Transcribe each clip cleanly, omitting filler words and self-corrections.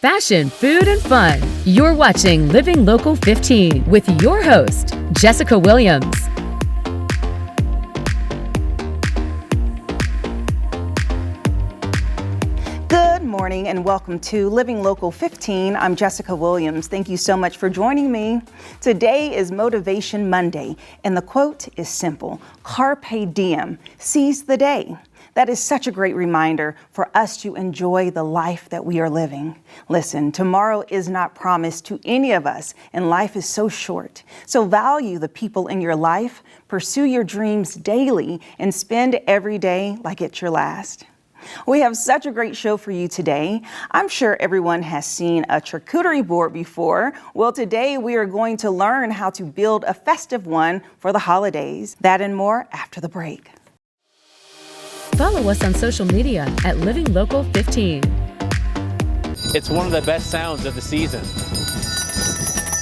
fashion, food, and fun. You're watching Living Local 15 with your host, Jessica Williams. Good morning and welcome to Living Local 15. I'm Jessica Williams. Thank you so much for joining me. Today is Motivation Monday, and the quote is simple: Carpe diem, seize the day. That is such a great reminder for us to enjoy the life that we are living. Listen, tomorrow is not promised to any of us, and life is so short. So value the people in your life, pursue your dreams daily, and spend every day like it's your last. We have such a great show for you today. I'm sure everyone has seen a charcuterie board before. Well, today we are going to learn how to build a festive one for the holidays. That and more after the break. Follow us on social media at Living Local 15. It's one of the best sounds of the season.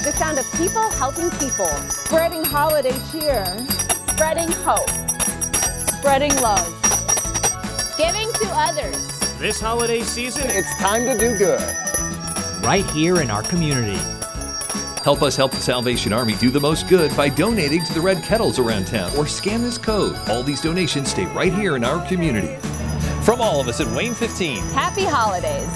The sound of people helping people. Spreading holiday cheer. Spreading hope. Spreading love. Giving to others. This holiday season, it's time to do good. Right here in our community. Help us help the Salvation Army do the most good by donating to the Red Kettles around town or scan this code. All these donations stay right here in our community. From all of us at Wayne 15. Happy holidays.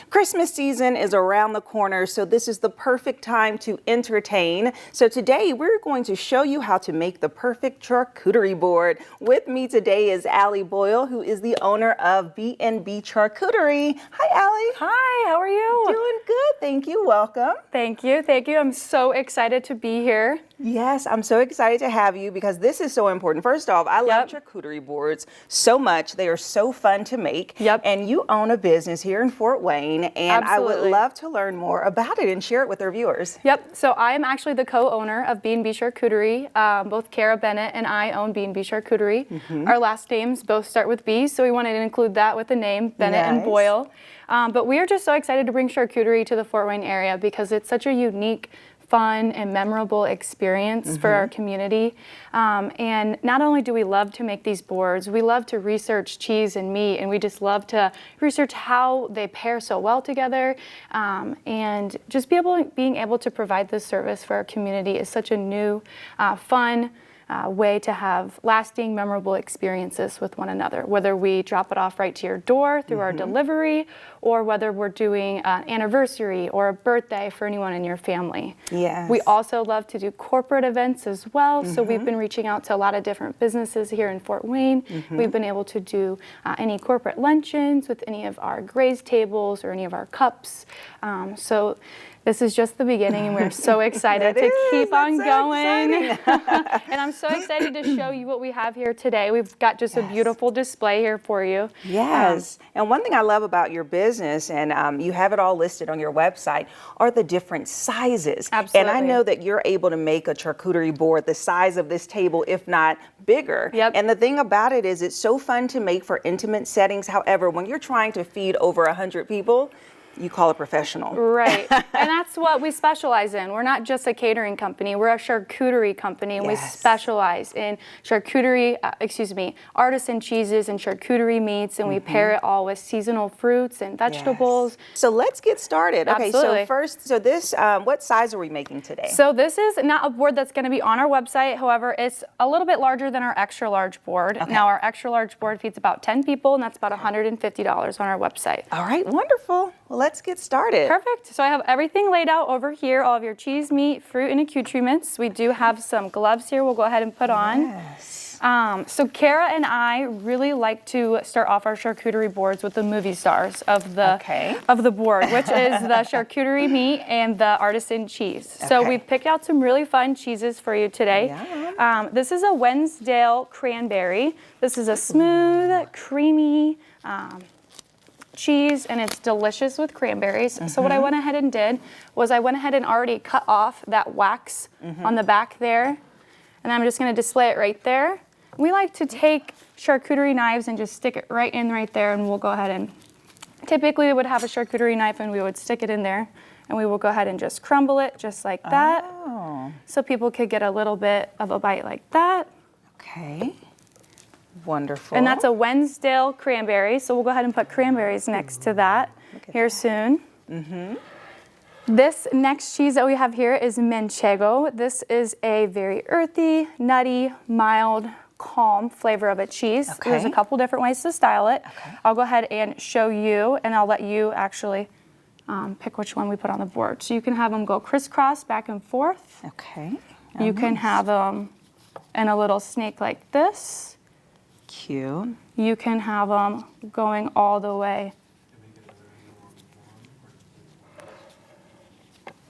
Christmas season is around the corner, so this is the perfect time to entertain. So today we're going to show you how to make the perfect charcuterie board. With me today is Allie Boyle, who is the owner of B&B Charcuterie. Hi, Allie. Hi, how are you? Doing good, thank you. Welcome. Thank you. I'm so excited to be here. Yes, I'm so excited to have you because this is so important. First off, I love charcuterie boards so much. They are so fun to make. Yep. And you own a business here in Fort Wayne, and Absolutely. I would love to learn more about it and share it with our viewers. Yep, so I am actually the co-owner of B&B Charcuterie. Both Kara Bennett and I own B&B Charcuterie. Mm-hmm. Our last names both start with B, so we wanted to include that with the name, Bennett and Boyle. But we are just so excited to bring charcuterie to the Fort Wayne area because it's such a unique, fun and memorable experience for our community. And not only do we love to make these boards, we love to research cheese and meat, and we just love to research how they pair so well together. And just being able to provide this service for our community is such a new, fun way to have lasting, memorable experiences with one another, whether we drop it off right to your door through our delivery, or whether we're doing an anniversary or a birthday for anyone in your family. Yes. We also love to do corporate events as well, so we've been reaching out to a lot of different businesses here in Fort Wayne. We've been able to do any corporate luncheons with any of our graze tables or any of our cups. So this is just the beginning, and we're so excited to keep on going. And I'm so excited to show you what we have here today. We've got just a beautiful display here for you. Yes. And one thing I love about your business, and you have it all listed on your website, are the different sizes. Absolutely. And I know that you're able to make a charcuterie board the size of this table, if not bigger. Yep. And the thing about it is it's so fun to make for intimate settings. However, when you're trying to feed over 100 people, you call a professional. Right. And that's what we specialize in. We're not just a catering company. We're a charcuterie company, and we specialize in charcuterie, artisan cheeses and charcuterie meats, and we pair it all with seasonal fruits and vegetables. So let's get started. Absolutely. Okay, so first, this, what size are we making today? So this is not a board that's going to be on our website. However, it's a little bit larger than our extra large board. Okay. Now, our extra large board feeds about 10 people, and that's about $150 on our website. All right, wonderful. Well, let's get started. Perfect. So I have everything laid out over here, all of your cheese, meat, fruit, and accoutrements. We do have some gloves here we'll go ahead and put on. Yes. So Kara and I really like to start off our charcuterie boards with the movie stars of the board, which is the charcuterie meat and the artisan cheese. So we've picked out some really fun cheeses for you today. This is a Wednesdale cranberry. This is a smooth, creamy cheese, and it's delicious with cranberries. So what I went ahead and did was I went ahead and already cut off that wax on the back there, and I'm just going to display it right there. We like to take charcuterie knives and just stick it right in right there, and we'll go ahead and typically we would have a charcuterie knife and we would stick it in there, and we will go ahead and just crumble it just like that, so people could get a little bit of a bite like that. Okay. Wonderful. And that's a Wednesdale cranberry, so we'll go ahead and put cranberries next to that. here soon. This next cheese that we have here is manchego. This is a very earthy, nutty, mild, calm flavor of a cheese. Okay. There's a couple different ways to style it. I'll go ahead and show you, and I'll let you actually pick which one we put on the board. So you can have them go crisscross back and forth. Okay. You can have them in a little snake like this. Cute. You can have them going all the way.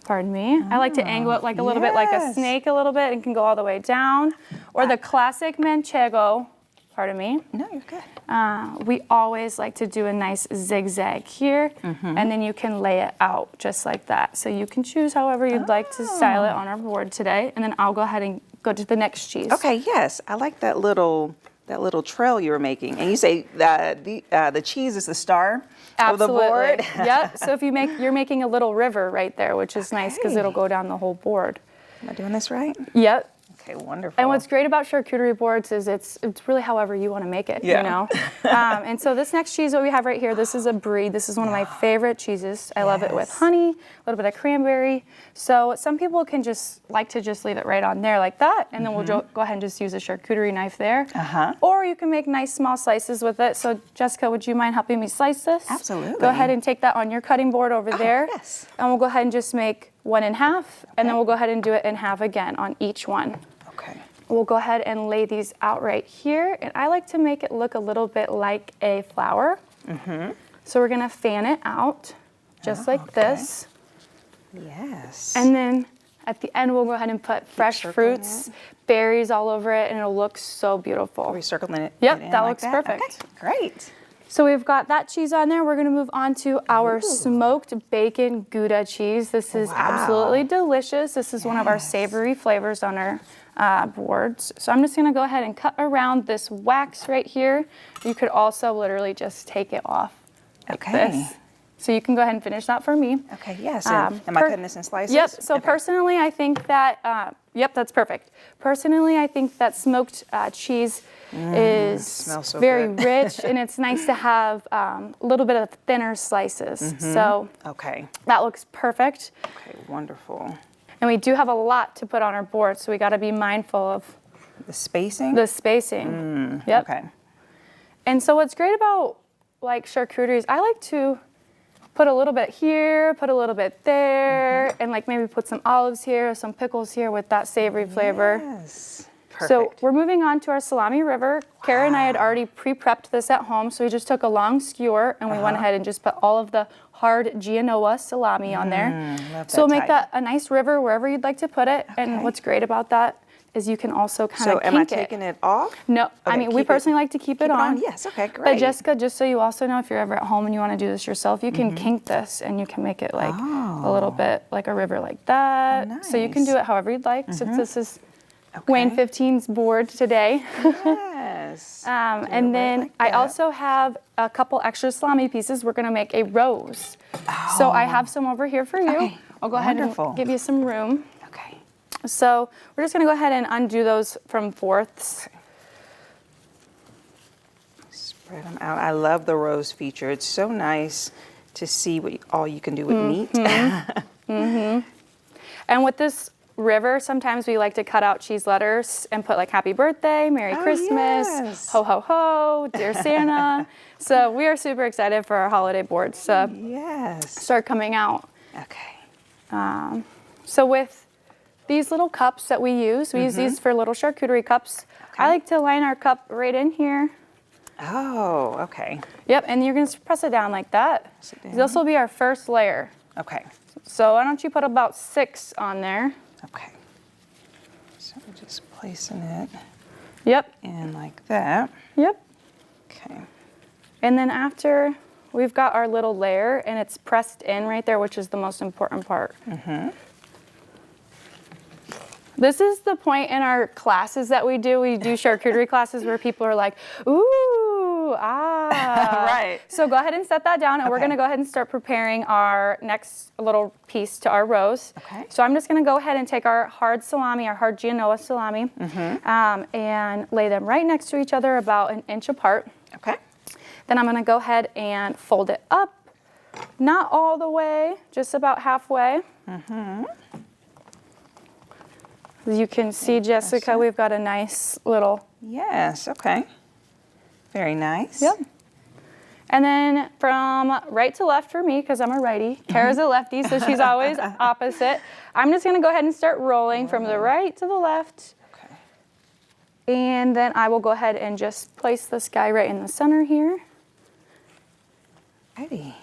Pardon me. I like to angle it like a little bit like a snake a little bit and can go all the way down. Or the classic manchego, pardon me. No, you're good. We always like to do a nice zigzag here, and then you can lay it out just like that. So you can choose however you'd like to style it on our board today, and then I'll go ahead and go to the next cheese. Okay, yes. I like that little trail you were making. And you say the cheese is the star of the board? Yep. So if you're making a little river right there, which is nice because it'll go down the whole board. Am I doing this right? Yep. Okay, wonderful. And what's great about charcuterie boards is it's really however you want to make it, you know? And so this next cheese that we have right here, this is a brie. This is one of my favorite cheeses. I love it with honey, a little bit of cranberry. So some people can just like to just leave it right on there like that, and then we'll go ahead and just use a charcuterie knife there. Or you can make nice small slices with it. So Jessica, would you mind helping me slice this? Absolutely. Go ahead and take that on your cutting board over there. Yes. And we'll go ahead and just make one in half, and then we'll go ahead and do it in half again on each one. Okay. We'll go ahead and lay these out right here, and I like to make it look a little bit like a flower. So we're gonna fan it out just like this. Yes. And then at the end, we'll go ahead and put fresh fruits, berries all over it, and it'll look so beautiful. Are we circling it? Yep, it in that like looks perfect. Okay, great. So we've got that cheese on there. We're gonna move on to our smoked bacon Gouda cheese. This is absolutely delicious. This is one of our savory flavors on our boards. So I'm just gonna go ahead and cut around this wax right here. You could also literally just take it off like this. So you can go ahead and finish that for me. Okay, yes. Am I cutting this in slices? Yep, so personally I think that, yep, that's perfect. Personally, I think that smoked cheese is smells so very good. rich, and it's nice to have a little bit of thinner slices. So that looks perfect. Okay, wonderful. And we do have a lot to put on our board, so we gotta be mindful of the spacing? the spacing. Yep. Okay. And so what's great about like charcuteries, I like to put a little bit here, put a little bit there, and like maybe put some olives here, some pickles here with that savory flavor. Yes. Perfect. So we're moving on to our salami river. Kara and I had already pre-prepped this at home, so we just took a long skewer and we went ahead and just put all of the hard Genoa salami on there. So we'll make that a nice river wherever you'd like to put it. And what's great about that is you can also kind of So am I taking it off? No, I mean, we personally like to keep it on. Yes, okay, great. But Jessica, just so you also know, if you're ever at home and you want to do this yourself, you can kink this and you can make it like a little bit like a river like that. So you can do it however you'd like, since this is Wayne 15's board today. Yes. And then like I that. also have a couple extra salami pieces. We're gonna make a rose. So I have some over here for you. Okay, I'll go ahead wonderful. and give you some room. Okay. So we're just gonna go ahead and undo those from fourths. Spread them out. I love the rose feature. It's so nice to see what all you can do with meat. And with this river, sometimes we like to cut out cheese letters and put like happy birthday, Merry Christmas, yes. ho ho ho, dear Santa. So we are super excited for our holiday boards to Yes. start coming out. Okay. So with these little cups that we use these for little charcuterie cups. I like to line our cup right in here. Oh, okay. Yep, and you're gonna press it down like that. This will be our first layer. Okay. So why don't you put about 6 on there? Okay. So we're just placing it Yep, in like that. yep. Okay. And then after we've got our little layer and it's pressed in right there, which is the most important part. This is the point in our classes that we do. We do charcuterie classes where people are like, ooh, ah. Right. So go ahead and set that down, and we're gonna go ahead and start preparing our next little piece to our rose. Okay. So I'm just gonna go ahead and take our hard salami, our hard Genoa salami, and lay them right next to each other about 1 inch apart. Okay. Then I'm gonna go ahead and fold it up Not all the way, just about halfway. As you can see, Jessica, we've got a nice little... Yes, okay. Very nice. Yep. And then from right to left for me, because I'm a righty, Kara's a lefty, so she's always opposite. I'm just gonna go ahead and start rolling from the right to the left. Okay. And then I will go ahead and just place this guy right in the center here. Righty.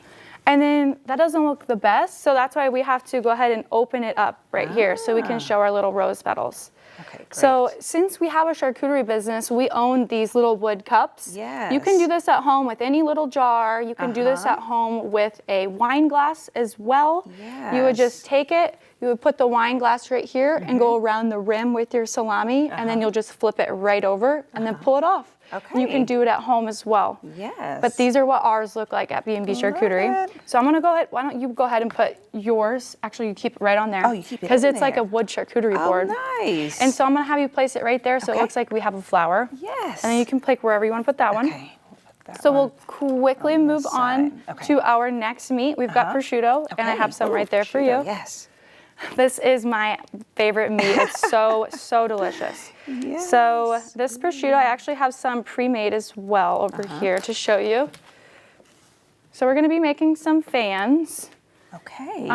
And then that doesn't look the best, so that's why we have to go ahead and open it up right here so we can show our little rose petals. Okay, great. So since we have a charcuterie business, we own these little wood cups. Yes. You can do this at home with any little jar. You can do this at home with a wine glass as well. You would just take it, you would put the wine glass right here and go around the rim with your salami, and then you'll just flip it right over and then pull it off. Okay. You can do it at home as well. Yes. But these are what ours look like at B&B Charcuterie. So I'm gonna go ahead, why don't you go ahead and put yours, actually you keep it right on there. Oh, you keep it because in it's like a there. wood charcuterie board. Oh, nice. And so I'm gonna have you place it right there so it Okay. looks like we have a flower. Yes. And then you can pick wherever you wanna put that one. Okay. We'll put that So one. we'll quickly on move this on side. Okay. to our next meat. We've got prosciutto, and I Okay. have some Oh, right there for prosciutto, you. Yes. This is my favorite meat. It's so, so delicious. Yes. So this prosciutto, I actually have some pre-made as well over here to show you. So we're gonna be making some fans. Okay.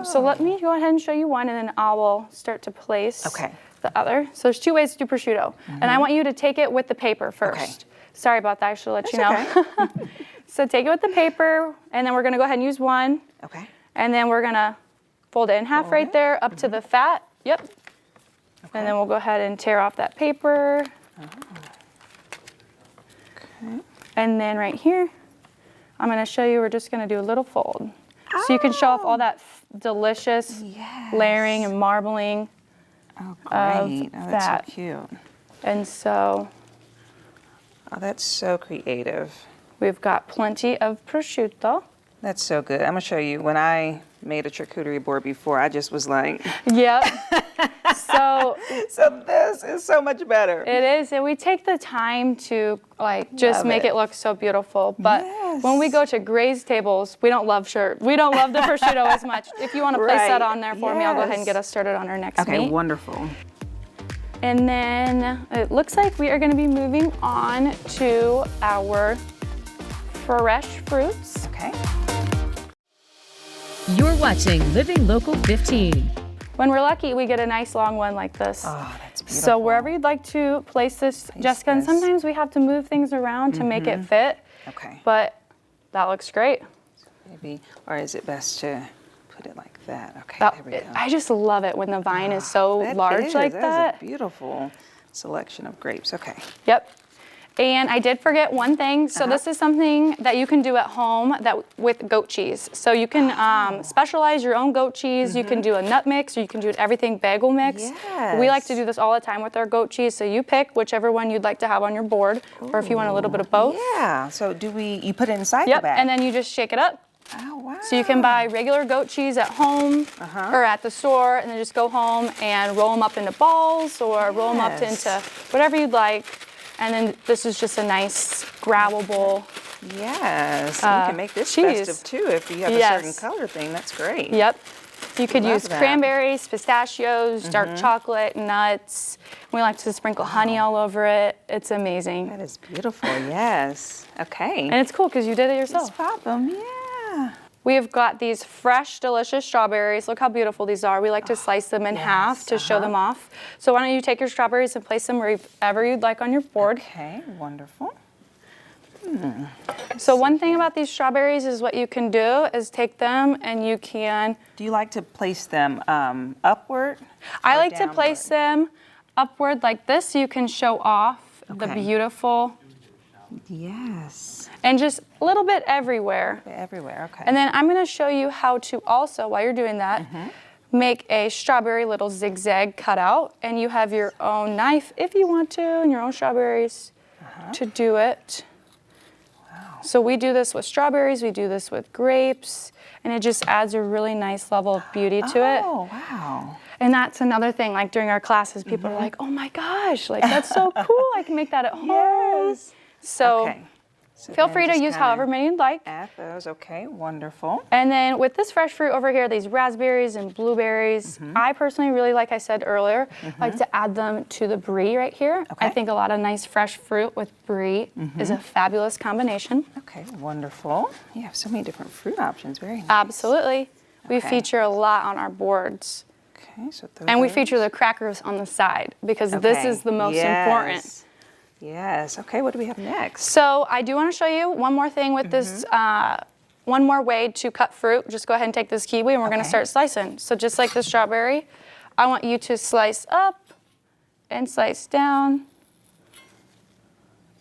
So let me go ahead and show you one, and then I will start to place Okay. the other. So there's two ways to do prosciutto. And I want you to take it with the paper first. Okay. Sorry about that, I should let you know. Okay. So take it with the paper, and then we're gonna go ahead and use one, Okay. and then we're gonna fold it in half right there up to the fat. Yep. And then we'll go ahead and tear off that paper. Okay. And then right here, I'm gonna show you, we're just gonna do a little fold. So you can show off all that delicious layering and marbling. Oh, great. Oh, that's that. so cute. And so Oh, that's so creative. we've got plenty of prosciutto. That's so good. I'm gonna show you. When I made a charcuterie board before, I just was like, Yep. So so this is so much better. it is, and we take the time to like just Love make it. it look so beautiful. But Yes. when we go to Gray's tables, we don't love the prosciutto as much. If you want to place that Right. on there for me, I'll go ahead and Yes. get us started on our next Okay, meat. wonderful. And then it looks like we are going to be moving on to our fresh fruits. Okay. You're watching Living Local 15. When we're lucky, we get a nice long one like this. Oh, that's beautiful. So wherever you'd like to place this, Jessica, and this. sometimes we have to move things around to make it fit, Okay. but that looks great. Maybe, or is it best to put it like that? Okay, That- there we go. I just love it when the vine is so That large is- like that that. is a beautiful selection of grapes. Okay. Yep. And I did forget one thing. So this is something that you can do at home with goat cheese. So you can specialize your own goat cheese. You can do a nut mix, or you can do everything bagel mix. We like to do this all the time with our goat cheese. So you pick whichever one you'd like to have on your board, or if you want a little bit of both. Yeah. So you put it inside Yep. the bag? And then you just shake it up. Oh, wow. So you can buy regular goat cheese at home or at the store, and then just go home and roll them up into balls or roll them up Yes. into whatever you'd like. And then this is just a nice grabbable. Yes. You can make this cheese. festive too if you have a certain color thing. That's great. Yep. You could Love use that. cranberries, pistachios, dark chocolate, nuts. We like to sprinkle honey all over it. It's amazing. That is beautiful. Yes. Okay. And it's cool because you did it yourself. Let's pop them. Yeah. We have got these fresh, delicious strawberries. Look how beautiful these are. We like to slice them in half to show them off. So why don't you take your strawberries and place them wherever you'd like on your board. Okay. Wonderful. So one thing about these strawberries is what you can do is take them and you can, Do you like to place them upward? I or like to place downward? them upward like this so you can show off the Okay. beautiful, Yes. and just a little bit everywhere. Everywhere. Okay. And then I'm gonna show you how to also, while you're doing that, make a strawberry little zigzag cutout, and you have your own knife if you want to, and your own strawberries to do it. So we do this with strawberries, we do this with grapes, and it just adds a really nice level of beauty to it. Oh, wow. And that's another thing, like during our classes, people are like, oh my gosh, like that's so cool, I can make that at home. Yes. So Okay. So Feel then free to just use kinda however many you'd like. Add those. Okay, wonderful. And then with this fresh fruit over here, these raspberries and blueberries, I personally really, like I said earlier, like to add them to the brie right here. Okay. I think a lot of nice fresh fruit with brie is a fabulous combination. Okay, wonderful. You have so many different fruit options. Very nice. Absolutely. We Okay. feature a lot on our boards. Okay, so throw And we those. feature the crackers on the side because this Okay, is the most important. yes. Yes. Okay, what do we have next? So I do want to show you one more thing with this, one more way to cut fruit. Just go ahead and take this kiwi and we're going to Okay. start slicing. So just like the strawberry, I want you to slice up and slice down.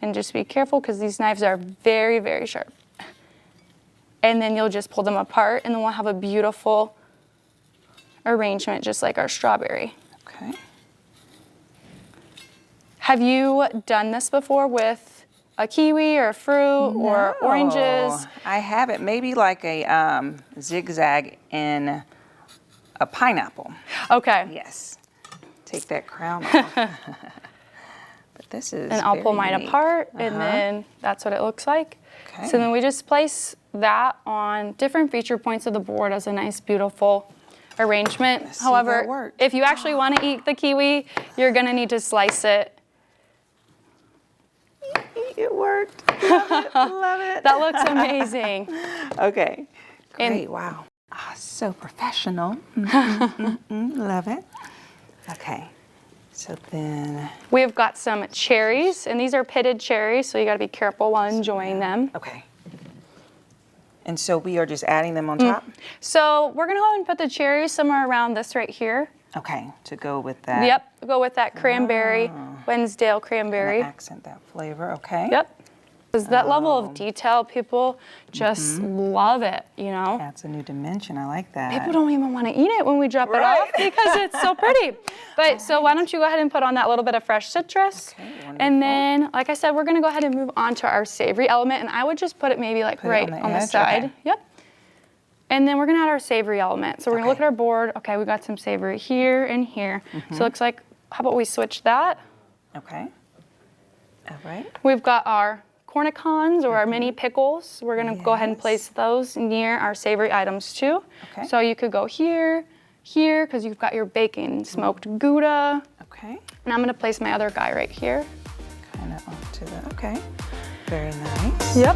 And just be careful because these knives are very, very sharp. And then you'll just pull them apart and then we'll have a beautiful arrangement just like our strawberry. Okay. Have you done this before with a kiwi or fruit or oranges? I haven't. Maybe like a zigzag in a pineapple. Okay. Yes. Take that crown off. But this is And I'll pull very mine unique. apart and then that's what it looks like. Okay. So then we just place that on different feature points of the board as a nice, beautiful arrangement. see if that However, worked. if you actually want to eat the kiwi, you're going to need to slice it. It worked. Love it. Love it. That looks amazing. Okay. And- Great. Wow. Ah, so professional. Love it. Okay. So then, We've got some cherries, and these are pitted cherries, so you got to be careful while enjoying them. okay. And so we are just adding them on top? So we're going to go ahead and put the cherries somewhere around this right here. Okay, to go with that. Yep, go with that cranberry, Wednesdale Gonna cranberry. accent that flavor, okay? Yep. Because that level of detail, people just love it, you know? That's a new dimension, I like that. People don't even want to eat it when we drop it Right. off because it's so pretty. But so why don't you go ahead and put on that little bit of fresh citrus. Okay, wonderful. And then, like I said, we're going to go ahead and move on to our savory element. And I would just put it maybe like Put it right on the on the edge? side. Okay. Yep. And then we're going to add our savory element. So we're going to look Okay. at our board. Okay, we got some savory here and here. So it looks like, how about we switch that? Okay. All right. We've got our cornicons or our mini pickles. We're gonna go ahead and Yes. place those near our savory items too. Okay. So you could go here, here, because you've got your bacon smoked Gouda. Okay. And I'm gonna place my other guy right here. Kind of onto the, okay. Very nice. Yep.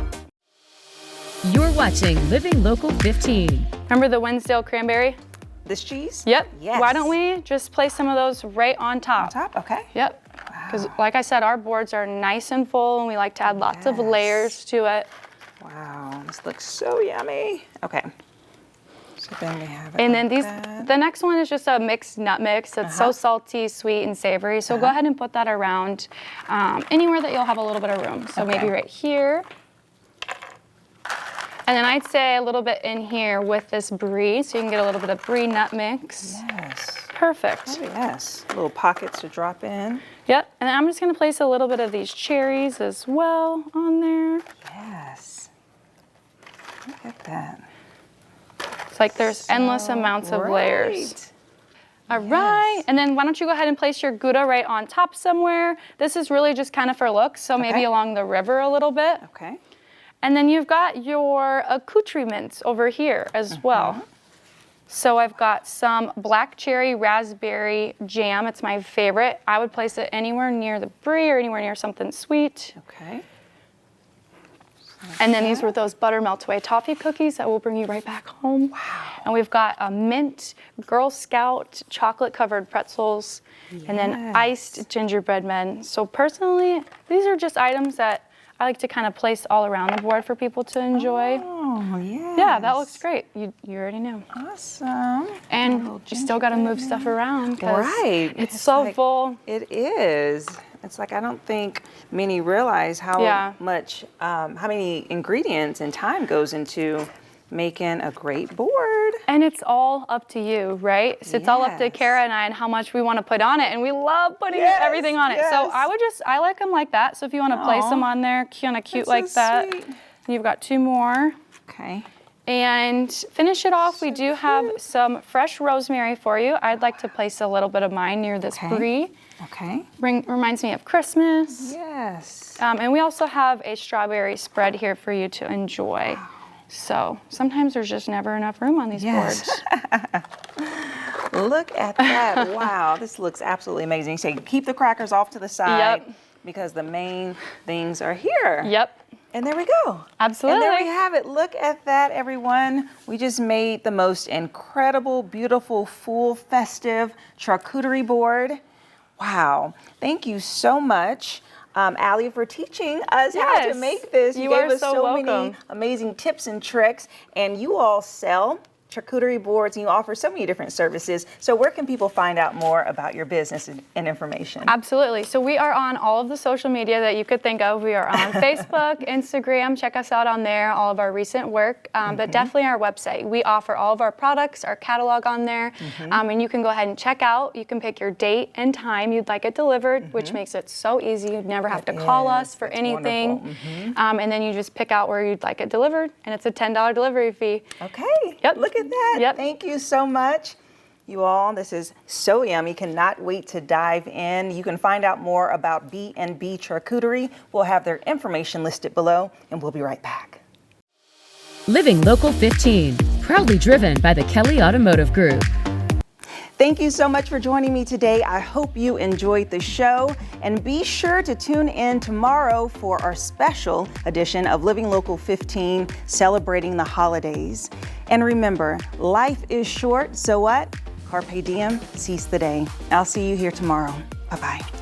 You're watching Living Local 15. Remember the Wednesdale cranberry? This cheese? Yep. Yes. Why don't we just place some of those right on top? On top, okay. Yep. Because like I said, our boards are nice and full and we like to add lots of Yes. layers to it. Wow, this looks so yummy. Okay. So then we have it And then like these, that. the next one is just a mixed nut mix. It's so salty, sweet, and savory. So go ahead and put that around anywhere that you'll have a little bit of room. So maybe Okay. right here. And then I'd say a little bit in here with this brie, so you can get a little bit of brie nut mix. Yes. Perfect. Oh, yes. Little pockets to drop in. Yep. And then I'm just gonna place a little bit of these cherries as well on there. Yes. Look at that. It's like there's endless amounts of layers. All right, and then why don't you go ahead and place your Gouda right on top somewhere. This is really just kind of for looks, so maybe Okay. along the river a little bit. Okay. And then you've got your accoutrements over here as well. So I've got some black cherry raspberry jam. It's my favorite. I would place it anywhere near the brie or anywhere near something sweet. Okay. And then these were those butter melt away toffee cookies that will bring you right back home. Wow. And we've got a mint Girl Scout chocolate covered pretzels and then iced gingerbread men. So personally, these are just items that I like to kind of place all around the board for people to enjoy. Oh, yeah. Yeah, that looks great. You already know. Awesome. And you still got to move stuff around. 'Cause Right. It's so like- full. It is. It's like I don't think many realize how Yeah. much, how many ingredients and time goes into making a great board. And it's all up to you, right? So it's all up to Yes. Kara and I and how much we want to put on it. And we love putting Yes, everything on it. So yes. I like them like that. So if you want to place Aw, them on there, kind of cute that's like so that. sweet. You've got two more. Okay. And finish it off, we do have some fresh rosemary for you. I'd like to place a little bit of mine near this brie. Okay. Reminds me of Christmas. Yes. And we also have a strawberry spread here for you to enjoy. So sometimes there's just never enough room on these boards. Look at that. Wow, this looks absolutely amazing. So you keep the crackers off to the side because the main things are here. Yep. And there we go. Absolutely. And there we have it. Look at that, everyone. We just made the most incredible, beautiful, full, festive charcuterie board. Wow. Thank you so much, Allie, for teaching us how to make this. You gave are us so many welcome. amazing tips and tricks. And you all sell charcuterie boards, and you offer so many different services. So where can people find out more about your business and information? Absolutely. So we are on all of the social media that you could think of. We are on Facebook, Instagram. Check us out on there, all of our recent work, but definitely our website. We offer all of our products, our catalog on there, and you can go ahead and check out. You can pick your date and time you'd like it delivered, which makes it so easy. You'd never have to call us for anything. And then you just pick out where you'd like it delivered, and it's a $10 delivery fee. Okay. Yep. Look at that. Yep. Thank you so much. You all, this is so yummy. Cannot wait to dive in. You can find out more about B&B Charcuterie. We'll have their information listed below, and we'll be right back. Living Local 15, proudly driven by the Kelly Automotive Group. Thank you so much for joining me today. I hope you enjoyed the show, and be sure to tune in tomorrow for our special edition of Living Local 15, celebrating the holidays. And remember, life is short, so what? Carpe diem, seize the day. I'll see you here tomorrow. Bye-bye.